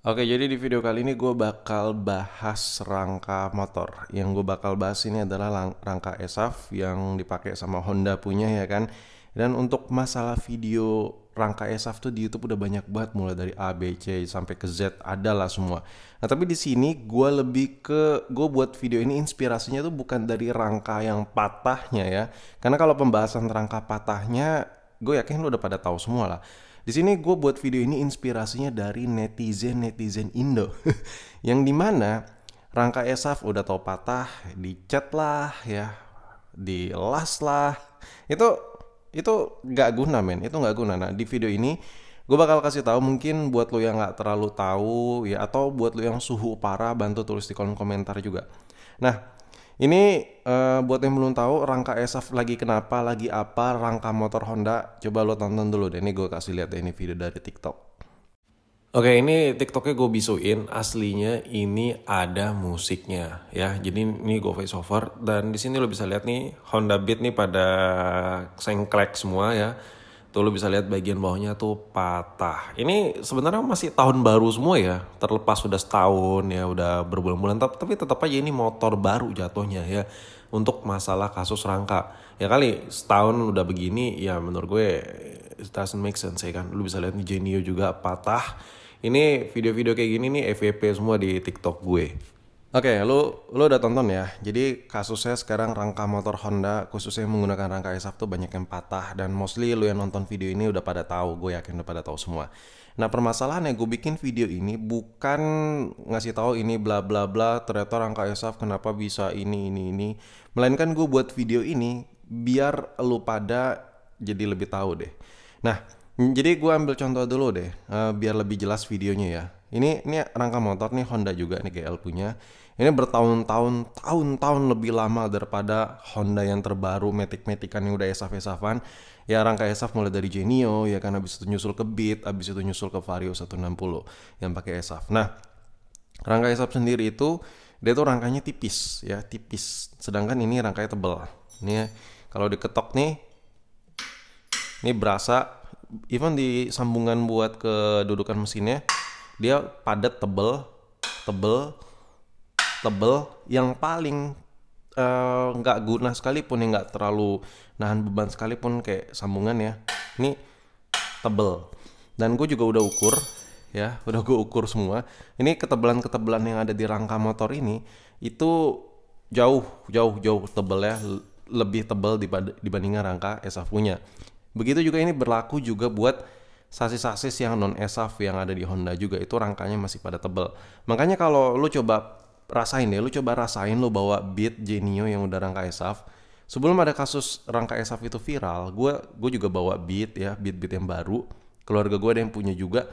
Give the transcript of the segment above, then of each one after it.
Oke, jadi di video kali ini gue bakal bahas rangka motor. Yang gue bakal bahas ini adalah rangka ESAF yang dipakai sama Honda punya ya kan. Dan untuk masalah video rangka ESAF tuh di YouTube udah banyak banget, mulai dari A, B, C sampai ke Z ada lah semua. Nah tapi di sini gue buat video ini inspirasinya tuh bukan dari rangka yang patahnya ya. Karena kalau pembahasan rangka patahnya gue yakin lu udah pada tahu semua lah. Di sini gue buat video ini inspirasinya dari netizen Indo, yang dimana rangka ESAF udah tau patah, dicat lah ya, dilas lah, itu itu nggak guna men, itu nggak guna. Nah di video ini gue bakal kasih tahu, mungkin buat lo yang nggak terlalu tahu ya, atau buat lo yang suhu parah, bantu tulis di kolom komentar juga. Nah ini buat yang belum tahu rangka ESAF lagi kenapa, lagi apa, rangka motor Honda, coba lo tonton dulu deh. Ini gue kasih lihat deh, ini video dari TikTok. Oke, ini TikToknya gue bisuin, aslinya ini ada musiknya ya. Jadi ini gue voice over, dan di sini lo bisa lihat nih Honda Beat nih pada sengklek semua ya. Tuh lo bisa lihat bagian bawahnya tuh patah. Ini sebenarnya masih tahun baru semua ya, terlepas sudah setahun ya, udah berbulan-bulan, tapi tetap aja ini motor baru jatuhnya ya. Untuk masalah kasus rangka, ya kali setahun udah begini ya, menurut gue it doesn't make sense ya kan. Lu bisa lihat nih Genio juga patah. Ini video-video kayak gini nih FVP semua di TikTok gue. Oke, lu udah tonton ya. Jadi kasusnya sekarang rangka motor Honda khususnya menggunakan rangka ESAF tuh banyak yang patah, dan mostly lu yang nonton video ini udah pada tahu, gue yakin udah pada tahu semua. Nah, permasalahannya gue bikin video ini bukan ngasih tahu ini bla bla bla, ternyata rangka ESAF kenapa bisa ini, melainkan gue buat video ini biar lu pada jadi lebih tahu deh. Nah, jadi gue ambil contoh dulu deh, biar lebih jelas videonya ya. Ini rangka motor nih Honda juga nih, GL punya. Ini tahun-tahun lebih lama daripada Honda yang terbaru, Matic-Matican yang udah ESAF-ESAFan. Ya rangka ESAF mulai dari Genio ya kan, habis itu nyusul ke Beat, habis itu nyusul ke Vario 160 yang pakai ESAF. Nah, rangka ESAF sendiri itu dia tuh rangkanya tipis ya, tipis. Sedangkan ini rangkanya tebal. Ini ya, kalau diketok nih, ini berasa, even di sambungan buat kedudukan mesinnya, dia padat, tebel, yang paling nggak guna sekalipun, yang nggak terlalu nahan beban sekalipun kayak sambungan ya, ini tebel. Dan gue juga udah ukur ya, udah gue ukur semua. Ini ketebalan yang ada di rangka motor ini itu jauh tebel ya, lebih tebal dibandingkan rangka ESAF punya. Begitu juga ini berlaku juga buat sasis-sasis yang non ESAF yang ada di Honda juga, itu rangkanya masih pada tebal. Makanya kalau lu coba rasain lu bawa Beat Genio yang udah rangka ESAF. Sebelum ada kasus rangka ESAF itu viral, gue juga bawa Beat ya, Beat yang baru. Keluarga gue ada yang punya juga.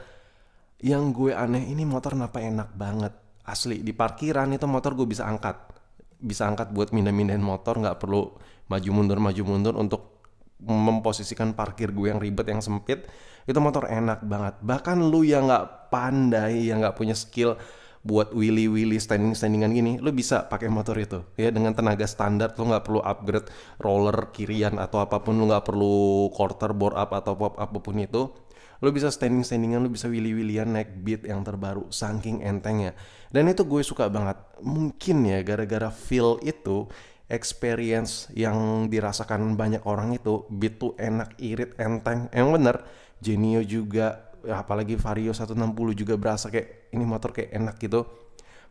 Yang gue aneh, ini motor kenapa enak banget. Asli, di parkiran itu motor gue bisa angkat. Bisa angkat buat mindahin motor, nggak perlu maju mundur untuk memposisikan parkir gue yang ribet, yang sempit. Itu motor enak banget. Bahkan lu yang nggak pandai, yang nggak punya skill buat wheelie standingan gini, lu bisa pakai motor itu ya, dengan tenaga standar. Lu nggak perlu upgrade roller kirian atau apapun, lu nggak perlu quarter bore up atau pop up apapun itu. Lu bisa standingan, lu bisa wheelie-wheelian naik Beat yang terbaru, saking entengnya. Dan itu gue suka banget. Mungkin ya gara-gara feel itu, experience yang dirasakan banyak orang itu, Beat tuh enak, irit, enteng. Yang bener, Genio juga, ya apalagi Vario 160 juga berasa kayak ini motor kayak enak gitu.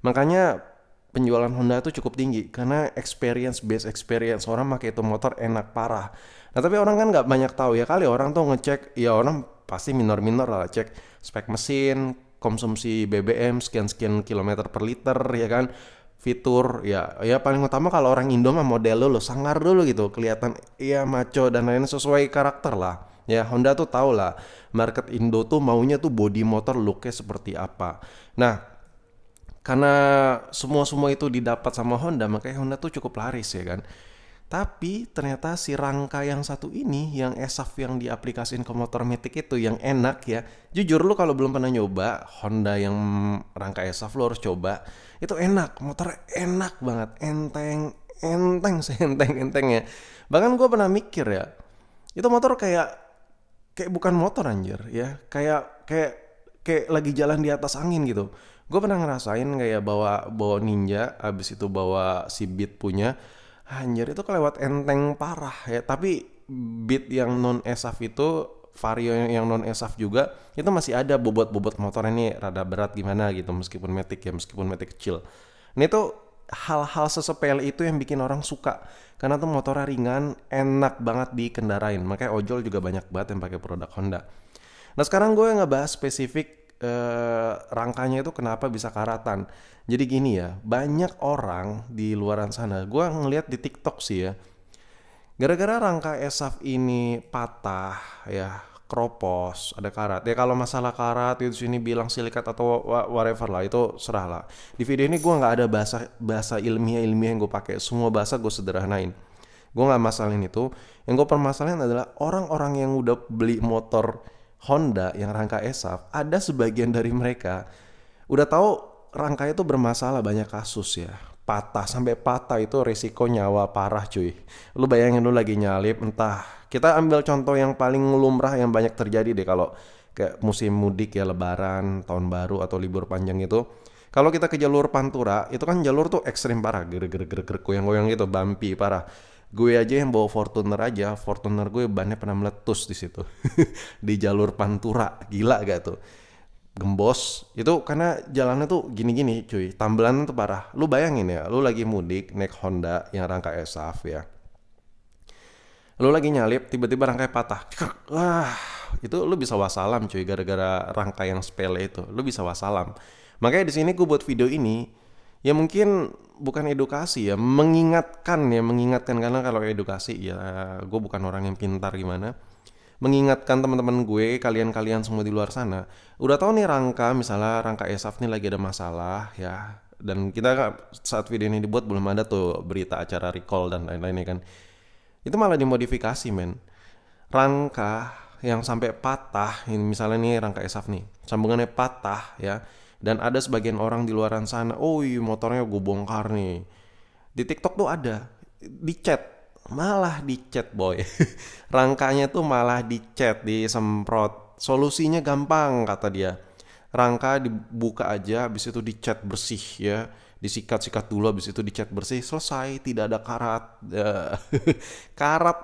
Makanya penjualan Honda tuh cukup tinggi karena base experience, orang pakai itu motor enak parah. Nah tapi orang kan nggak banyak tahu ya kali, orang tuh ngecek ya, orang pasti minor lah, cek spek mesin, konsumsi BBM sekian kilometer per liter ya kan, fitur ya paling utama kalau orang Indo mah model lo sangar dulu gitu, kelihatan ya maco dan lain-lain sesuai karakter lah. Ya Honda tuh tau lah, market Indo tuh maunya tuh body motor looknya seperti apa. Nah karena semua itu didapat sama Honda, makanya Honda tuh cukup laris ya kan. Tapi ternyata si rangka yang satu ini, yang ESAF yang diaplikasiin ke motor Matic itu, yang enak ya. Jujur lu kalau belum pernah nyoba Honda yang rangka ESAF, lu harus coba. Itu enak, motor enak banget, entengnya. Bahkan gue pernah mikir ya, itu motor kayak bukan motor anjir ya, kayak kayak lagi jalan di atas angin gitu. Gue pernah ngerasain kayak bawa Ninja, abis itu bawa si Beat punya. Anjir itu kelewat enteng parah ya. Tapi Beat yang non ESAF itu, Vario yang non ESAF juga, itu masih ada bobot-bobot motornya nih rada berat gimana gitu, meskipun Matic ya, meskipun Matic kecil. Ini tuh hal-hal sesepele itu yang bikin orang suka. Karena tuh motornya ringan, enak banget dikendarain. Makanya ojol juga banyak banget yang pakai produk Honda. Nah sekarang gue ngebahas spesifik rangkanya itu kenapa bisa karatan. Jadi gini ya, banyak orang di luaran sana, gue ngeliat di TikTok sih ya, gara-gara rangka ESAF ini patah ya, kropos, ada karat. Ya kalau masalah karat itu sini bilang silikat atau whatever lah, itu serah lah. Di video ini gue nggak ada bahasa ilmiah yang gue pakai, semua bahasa gue sederhanain. Gue nggak masalahin itu. Yang gue permasalahin adalah orang-orang yang udah beli motor Honda yang rangka ESAF, ada sebagian dari mereka udah tahu rangkanya itu bermasalah, banyak kasus ya. Patah, sampai patah itu resiko nyawa parah cuy. Lu bayangin lu lagi nyalip, entah. Kita ambil contoh yang paling lumrah yang banyak terjadi deh kalau kayak musim mudik ya, lebaran, tahun baru atau libur panjang itu. Kalau kita ke jalur Pantura, itu kan jalur tuh ekstrim parah, ger-ger goyang-goyang gitu, bumpy parah. Gue aja yang bawa Fortuner gue bannya pernah meletus di situ. Di jalur Pantura, gila gak tuh? Gembos, itu karena jalannya tuh gini-gini cuy, tambelan tuh parah. Lu bayangin ya, lu lagi mudik naik Honda yang rangka ESAF ya. Lu lagi nyalip, tiba-tiba rangkanya patah. Wah, itu lu bisa wassalam cuy, gara-gara rangka yang sepele itu. Lu bisa wassalam. Makanya di sini gue buat video ini, ya mungkin bukan edukasi ya, mengingatkan karena kalau edukasi ya gue bukan orang yang pintar gimana. Mengingatkan teman-teman gue, kalian-kalian semua di luar sana, udah tahu nih rangka, misalnya rangka ESAF nih lagi ada masalah ya. Dan kita saat video ini dibuat belum ada tuh berita acara recall dan lain-lainnya kan. Itu malah dimodifikasi men. Rangka yang sampai patah, ini misalnya nih rangka ESAF nih, sambungannya patah ya. Dan ada sebagian orang di luaran sana, oh iya motornya gue bongkar nih. Di TikTok tuh ada, malah dicat boy. Rangkanya tuh malah dicat, disemprot. Solusinya gampang kata dia. Rangka dibuka aja, habis itu dicat bersih ya. Disikat-sikat dulu, habis itu dicat bersih, selesai, tidak ada karat. Karat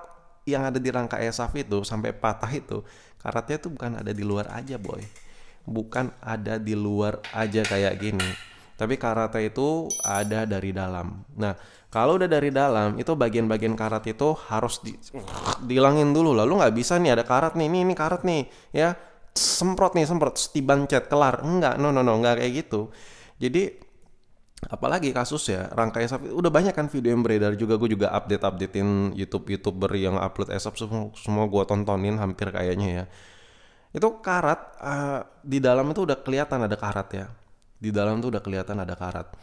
yang ada di rangka ESAF itu sampai patah itu, karatnya tuh bukan ada di luar aja boy. Bukan ada di luar aja kayak gini, tapi karatnya itu ada dari dalam. Nah, kalau udah dari dalam, itu bagian-bagian karat itu harus dihilangin dulu. Lalu nggak bisa nih ada karat nih, ini karat nih, ya semprot, stiban cat kelar. Enggak, no, nggak kayak gitu. Jadi apalagi kasus ya rangka ESAF, udah banyak kan video yang beredar juga. Gue juga updatein youtuber yang upload ESAF, semua gue tontonin hampir kayaknya ya. Itu karat di dalam itu udah kelihatan ada karat ya. Di dalam tuh udah kelihatan ada karat.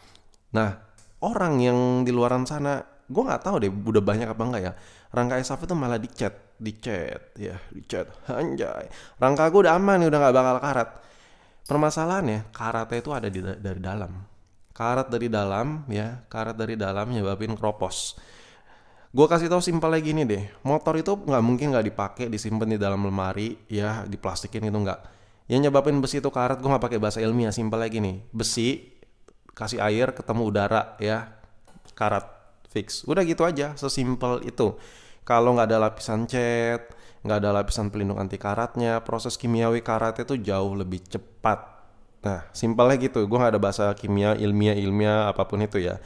Nah, orang yang di luaran sana, gue nggak tahu deh udah banyak apa enggak ya. Rangka ESAF itu malah dicat, anjay. Rangka gue udah aman nih, udah nggak bakal karat. Permasalahannya karatnya itu ada dari dalam. Karat dari dalam nyebabin kropos. Gue kasih tahu simpelnya gini deh, motor itu nggak mungkin nggak dipakai, disimpan di dalam lemari, ya diplastikin itu nggak. Yang nyebabin besi itu karat, gue nggak pakai bahasa ilmiah, simpelnya gini, besi kasih air ketemu udara ya, karat fix. Udah gitu aja, sesimpel itu. Kalau nggak ada lapisan cat, nggak ada lapisan pelindung anti karatnya, proses kimiawi karatnya itu jauh lebih cepat. Nah, simpelnya gitu, gue nggak ada bahasa kimia, ilmiah apapun itu ya.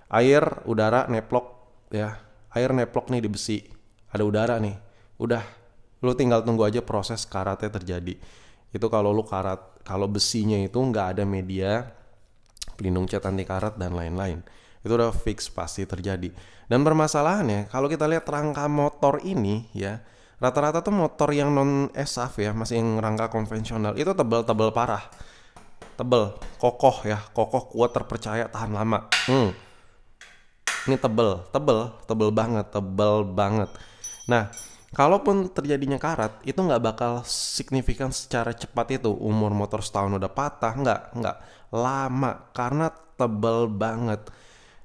Air, udara, neplok ya. Air neplok nih di besi, ada udara nih, udah, lu tinggal tunggu aja proses karatnya terjadi. Itu kalau lu karat, kalau besinya itu nggak ada media pelindung cat anti karat dan lain-lain, itu udah fix pasti terjadi. Dan permasalahannya, kalau kita lihat rangka motor ini ya, rata-rata tuh motor yang non ESAF ya, masih yang rangka konvensional, itu tebal parah, kokoh kuat, terpercaya, tahan lama. Ini tebel banget. Nah, kalaupun terjadinya karat, itu nggak bakal signifikan secara cepat itu. Umur motor setahun udah patah, nggak lama, karena tebel banget.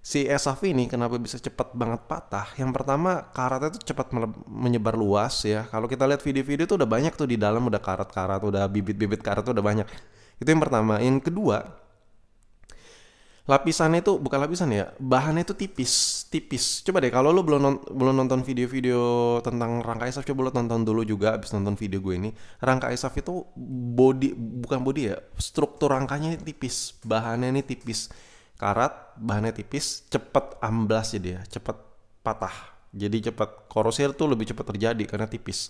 Si ESAF ini kenapa bisa cepat banget patah? Yang pertama, karatnya tuh cepat menyebar luas ya. Kalau kita lihat video-video tuh udah banyak tuh di dalam, udah karat-karat, udah bibit-bibit karat tuh udah banyak. Itu yang pertama. Yang kedua, lapisannya itu bukan lapisan ya, bahannya itu tipis. Coba deh kalau lu belum nonton video-video tentang rangka ESAF, coba lu tonton dulu juga abis nonton video gue ini. Rangka ESAF itu bukan body ya, struktur rangkanya tipis, bahannya ini tipis. Karat, bahannya tipis, cepet amblas jadi ya, cepet patah. Jadi cepet korosir tuh lebih cepat terjadi karena tipis.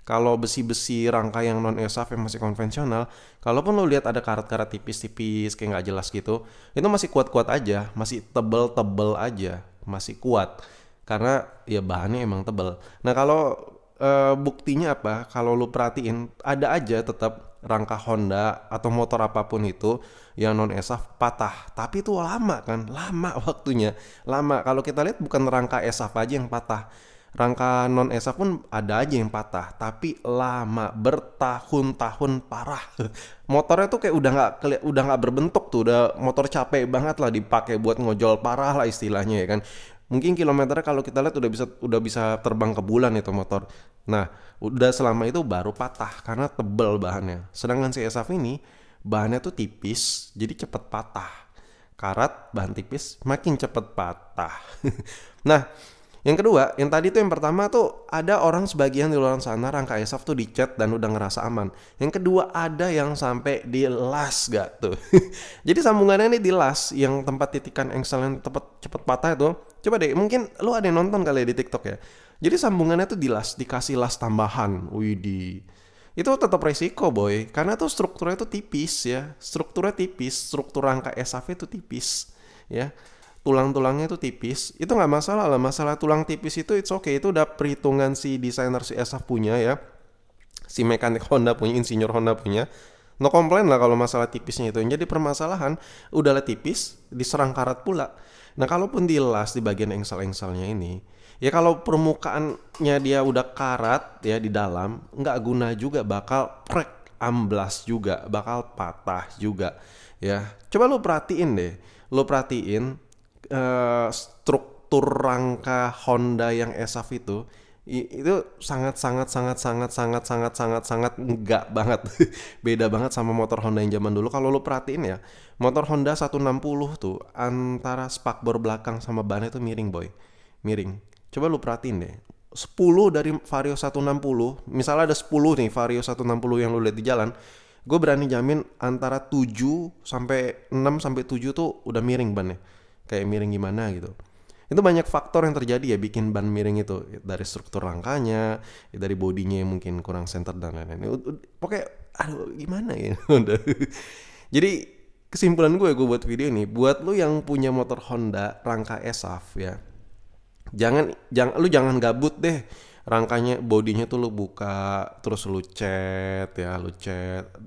Kalau besi-besi rangka yang non ESAF yang masih konvensional, kalaupun lo lihat ada karat-karat tipis-tipis kayak nggak jelas gitu, itu masih kuat-kuat aja, masih tebel-tebel aja, masih kuat. Karena ya bahannya emang tebel. Nah kalau buktinya apa? Kalau lo perhatiin, ada aja tetap rangka Honda atau motor apapun itu yang non ESAF patah. Tapi itu lama kan, lama waktunya, lama. Kalau kita lihat bukan rangka ESAF aja yang patah. Rangka non ESAF pun ada aja yang patah, tapi lama, bertahun-tahun, parah. Motornya tuh kayak udah nggak berbentuk tuh, udah motor capek banget lah dipakai buat ngojol, parah lah istilahnya ya kan. Mungkin kilometernya kalau kita lihat udah bisa terbang ke bulan itu motor. Nah, udah selama itu baru patah karena tebel bahannya. Sedangkan si ESAF ini bahannya tuh tipis, jadi cepet patah. Karat, bahan tipis, makin cepet patah. Nah, yang kedua, yang tadi tuh yang pertama tuh ada orang sebagian di luar sana rangka ESAF tuh dicat dan udah ngerasa aman. Yang kedua ada yang sampai dilas gak tuh. Jadi sambungannya ini dilas, yang tempat titikan engsel yang cepet patah itu. Coba deh, mungkin lu ada yang nonton kali ya di TikTok ya. Jadi sambungannya tuh dilas, dikasih las tambahan. Widih. Itu tetap resiko boy, karena tuh strukturnya tuh tipis ya. Strukturnya tipis, struktur rangka ESAF itu tipis ya. Tulang-tulangnya itu tipis, itu nggak masalah lah. Masalah tulang tipis itu it's okay, itu udah perhitungan si desainer si ESAF punya ya, si mekanik Honda punya, insinyur Honda punya. No komplain lah kalau masalah tipisnya itu. Yang jadi permasalahan udahlah tipis, diserang karat pula. Nah kalaupun dilas di bagian engsel-engselnya ini, ya kalau permukaannya dia udah karat ya di dalam, nggak guna juga, bakal prek, amblas juga, bakal patah juga ya. Coba lu perhatiin deh, struktur rangka Honda yang ESAF itu sangat enggak banget. Beda banget sama motor Honda yang zaman dulu. Kalau lu perhatiin ya, motor Honda 160 tuh antara spakbor belakang sama bannya tuh miring boy, miring. Coba lu perhatiin deh, 10 dari Vario 160, misalnya ada 10 nih Vario 160 yang lu lihat di jalan, gue berani jamin antara 7 sampai 6 sampai 7 tuh udah miring bannya. Kayak miring gimana gitu. Itu banyak faktor yang terjadi ya bikin ban miring itu. Dari struktur rangkanya, dari bodinya yang mungkin kurang center dan lain-lain. Pokoknya aduh gimana ya. Jadi kesimpulan gue buat video ini, buat lu yang punya motor Honda rangka ESAF ya, jangan gabut deh. Rangkanya, bodinya tuh lu buka, terus lu cat,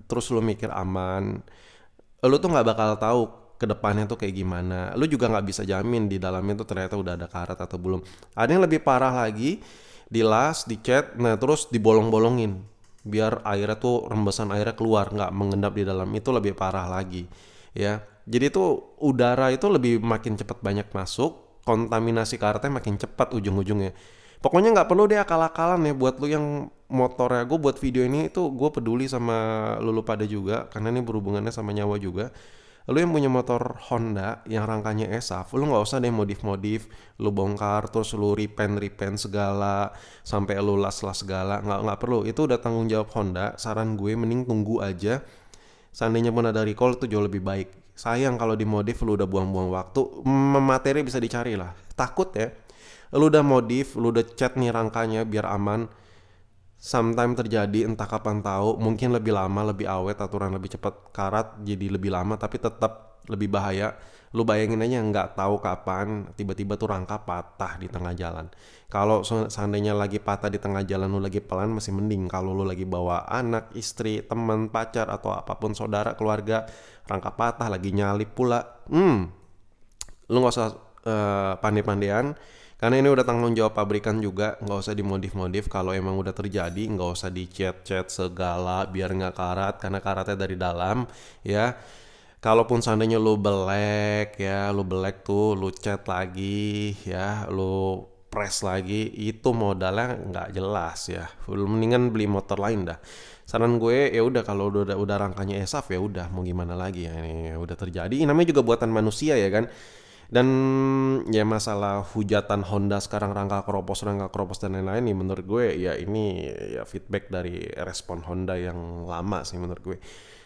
terus lu mikir aman. Lu tuh nggak bakal tahu kedepannya tuh kayak gimana. Lu juga nggak bisa jamin di dalamnya tuh ternyata udah ada karat atau belum. Ada yang lebih parah lagi, dilas, dicat, nah terus dibolong-bolongin biar airnya tuh, rembesan airnya keluar, nggak mengendap di dalam. Itu lebih parah lagi ya. Jadi tuh udara itu lebih makin cepat banyak masuk, kontaminasi karatnya makin cepat ujung-ujungnya. Pokoknya nggak perlu deh akal-akalan ya buat lu yang motornya. Gue buat video ini tuh gue peduli sama lu pada juga, karena ini berhubungannya sama nyawa juga. Lu yang punya motor Honda yang rangkanya ESAF, lu nggak usah deh modif-modif, lu bongkar terus lu repaint segala sampai lu las-las segala, nggak perlu. Itu udah tanggung jawab Honda. Saran gue mending tunggu aja. Seandainya pun ada recall itu jauh lebih baik. Sayang kalau dimodif lu udah buang-buang waktu. Materi bisa dicari lah. Takut ya, lu udah modif, lu udah cat nih rangkanya biar aman, sometime terjadi entah kapan tahu, mungkin lebih lama, lebih awet, aturan lebih cepat, karat jadi lebih lama tapi tetap lebih bahaya. Lu bayangin aja nggak tahu kapan tiba-tiba tuh rangka patah di tengah jalan. Kalau seandainya lagi patah di tengah jalan lu lagi pelan masih mending. Kalau lu lagi bawa anak, istri, teman, pacar atau apapun saudara, keluarga, rangka patah lagi nyalip pula, lu nggak usah pandai-pandaian. Karena ini udah tanggung jawab pabrikan juga, nggak usah dimodif-modif. Kalau emang udah terjadi, nggak usah dicat-cat segala biar nggak karat, karena karatnya dari dalam, ya. Kalaupun seandainya lu belek ya, lu belek tuh, lu cat lagi ya, lu press lagi, itu modalnya nggak jelas ya. Lu mendingan beli motor lain dah. Saran gue ya udah, kalau udah rangkanya ESAF ya udah, mau gimana lagi ya, ini udah terjadi. Ini namanya juga buatan manusia ya kan. Dan ya masalah hujatan Honda sekarang rangka keropos dan lain-lain nih, menurut gue ya ini ya feedback dari respon Honda yang lama sih menurut gue.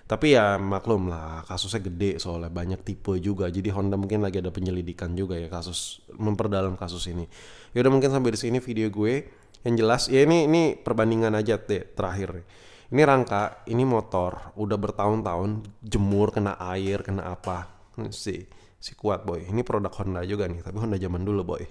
Tapi ya maklum lah, kasusnya gede soalnya banyak tipe juga. Jadi Honda mungkin lagi ada penyelidikan juga ya, kasus memperdalam kasus ini. Ya udah, mungkin sampai di sini video gue. Yang jelas ya ini perbandingan aja deh terakhir. Ini rangka, ini motor udah bertahun-tahun jemur, kena air, kena apa. Si kuat boy. Ini produk Honda juga nih, tapi Honda zaman dulu boy.